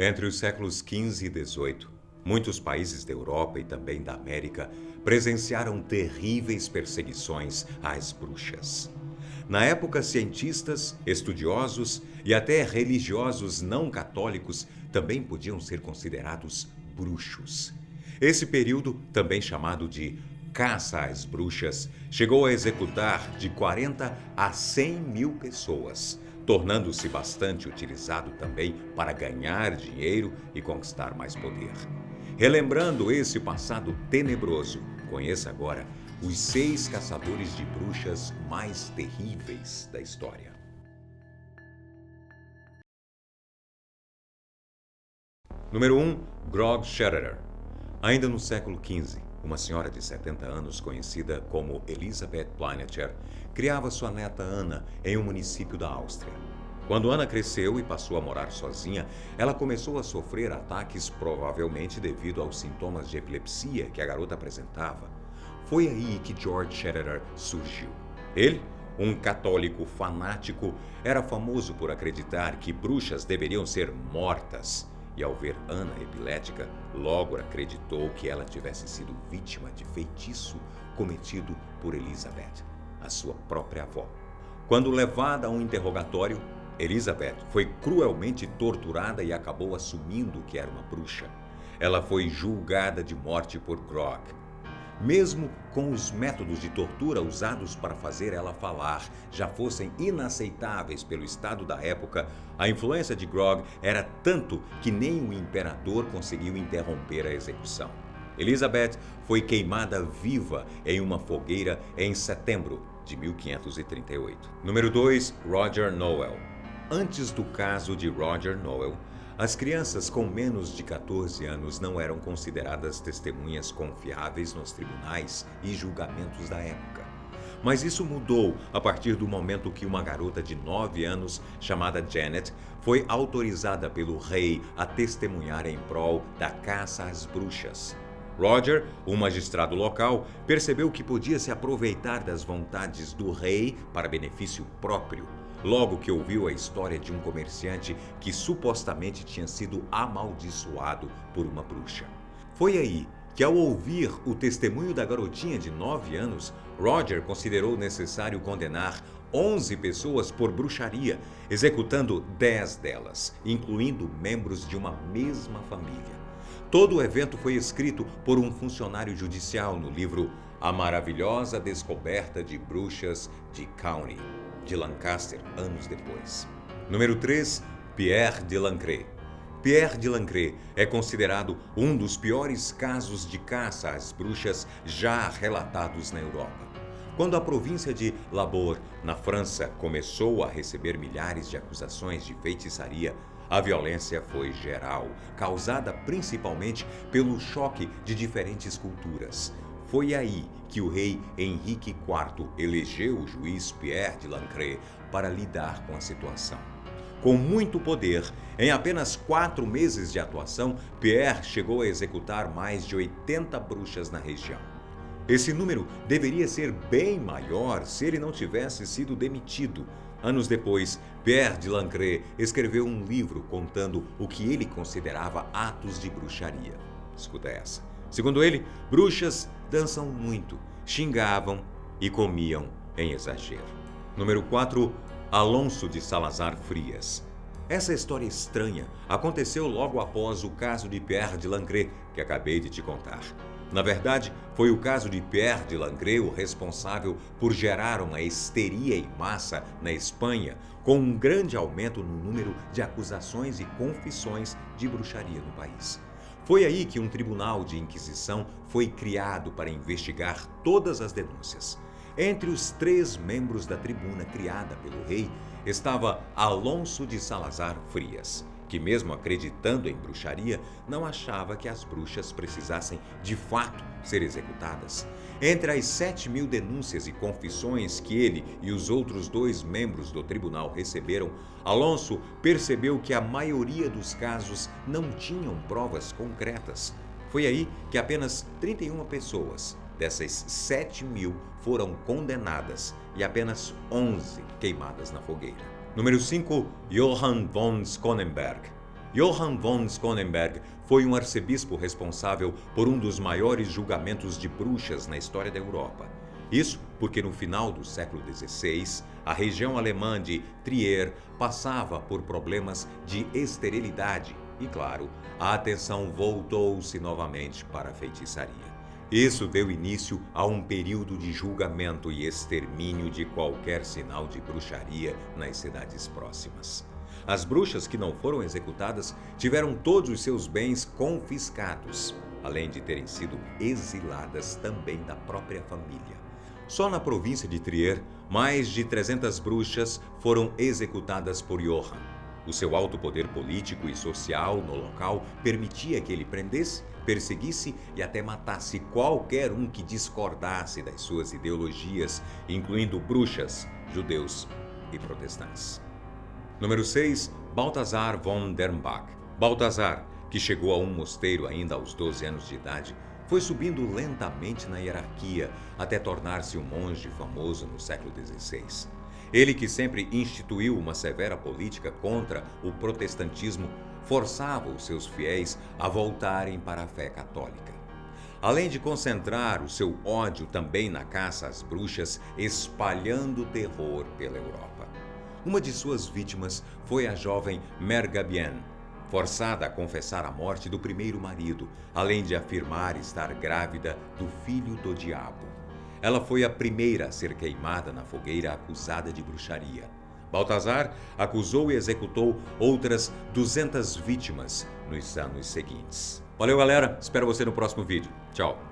Entre os séculos XV e XVIII, muitos países da Europa e também da América presenciaram terríveis perseguições às bruxas. Na época, cientistas, estudiosos e até religiosos não católicos também podiam ser considerados bruxos. Esse período, também chamado de caça às bruxas, chegou a executar de 40 a 100 mil pessoas, tornando-se bastante utilizado também para ganhar dinheiro e conquistar mais poder. Relembrando esse passado tenebroso, conheça agora os 6 caçadores de bruxas mais terríveis da história. Número 1. Grog Scherrer. Ainda no século XV, uma senhora de 70 anos, conhecida como Elisabeth Planetcher, criava sua neta Anna em um município da Áustria. Quando Anna cresceu e passou a morar sozinha, ela começou a sofrer ataques, provavelmente devido aos sintomas de epilepsia que a garota apresentava. Foi aí que George Scherrer surgiu. Ele, um católico fanático, era famoso por acreditar que bruxas deveriam ser mortas. E ao ver Anna epilética, logo acreditou que ela tivesse sido vítima de feitiço cometido por Elizabeth, a sua própria avó. Quando levada a um interrogatório, Elizabeth foi cruelmente torturada e acabou assumindo que era uma bruxa. Ela foi julgada de morte por Grog. Mesmo com os métodos de tortura usados para fazer ela falar já fossem inaceitáveis pelo Estado da época, a influência de Grog era tanto que nem o imperador conseguiu interromper a execução. Elizabeth foi queimada viva em uma fogueira em setembro de 1538. Número 2. Roger Noel. Antes do caso de Roger Noel, as crianças com menos de 14 anos não eram consideradas testemunhas confiáveis nos tribunais e julgamentos da época. Mas isso mudou a partir do momento que uma garota de 9 anos, chamada Janet, foi autorizada pelo rei a testemunhar em prol da caça às bruxas. Roger, um magistrado local, percebeu que podia se aproveitar das vontades do rei para benefício próprio, logo que ouviu a história de um comerciante que supostamente tinha sido amaldiçoado por uma bruxa. Foi aí que, ao ouvir o testemunho da garotinha de 9 anos, Roger considerou necessário condenar 11 pessoas por bruxaria, executando 10 delas, incluindo membros de uma mesma família. Todo o evento foi escrito por um funcionário judicial no livro A Maravilhosa Descoberta de Bruxas de County, de Lancaster, anos depois. Número 3. Pierre de Lancret. Pierre de Lancret é considerado um dos piores casos de caça às bruxas já relatados na Europa. Quando a província de Labour, na França, começou a receber milhares de acusações de feitiçaria, a violência foi geral, causada principalmente pelo choque de diferentes culturas. Foi aí que o rei Henrique IV elegeu o juiz Pierre de Lancret para lidar com a situação. Com muito poder, em apenas 4 meses de atuação, Pierre chegou a executar mais de 80 bruxas na região. Esse número deveria ser bem maior se ele não tivesse sido demitido. Anos depois, Pierre de Lancret escreveu um livro contando o que ele considerava atos de bruxaria. Escuta essa. Segundo ele, bruxas dançam muito, xingavam e comiam em exagero. Número 4. Alonso de Salazar Frias. Essa história estranha aconteceu logo após o caso de Pierre de Lancret, que acabei de te contar. Na verdade, foi o caso de Pierre de Lancret o responsável por gerar uma histeria em massa na Espanha, com um grande aumento no número de acusações e confissões de bruxaria no país. Foi aí que um tribunal de inquisição foi criado para investigar todas as denúncias. Entre os 3 membros da tribuna criada pelo rei estava Alonso de Salazar Frias, que mesmo acreditando em bruxaria, não achava que as bruxas precisassem de fato ser executadas. Entre as 7.000 denúncias e confissões que ele e os outros 2 membros do tribunal receberam, Alonso percebeu que a maioria dos casos não tinham provas concretas. Foi aí que apenas 31 pessoas dessas 7.000 foram condenadas e apenas 11 queimadas na fogueira. Número 5. Johann von Schönenberg. Johann von Schönenberg foi um arcebispo responsável por um dos maiores julgamentos de bruxas na história da Europa. Isso porque no final do século XVI, a região alemã de Trier passava por problemas de esterilidade e, claro, a atenção voltou-se novamente para a feitiçaria. Isso deu início a um período de julgamento e extermínio de qualquer sinal de bruxaria nas cidades próximas. As bruxas que não foram executadas tiveram todos os seus bens confiscados, além de terem sido exiladas também da própria família. Só na província de Trier, mais de 300 bruxas foram executadas por Johann. O seu alto poder político e social no local permitia que ele prendesse, perseguisse e até matasse qualquer um que discordasse das suas ideologias, incluindo bruxas, judeus e protestantes. Número 6. Balthasar von Dernbach. Balthasar, que chegou a um mosteiro ainda aos 12 anos de idade, foi subindo lentamente na hierarquia até tornar-se um monge famoso no século XVI. Ele, que sempre instituiu uma severa política contra o protestantismo, forçava os seus fiéis a voltarem para a fé católica. Além de concentrar o seu ódio também na caça às bruxas, espalhando terror pela Europa. Uma de suas vítimas foi a jovem Mergabienne, forçada a confessar a morte do primeiro marido, além de afirmar estar grávida do filho do diabo. Ela foi a primeira a ser queimada na fogueira acusada de bruxaria. Balthasar acusou e executou outras 200 vítimas nos anos seguintes. Valeu, galera! Espero você no próximo vídeo. Tchau!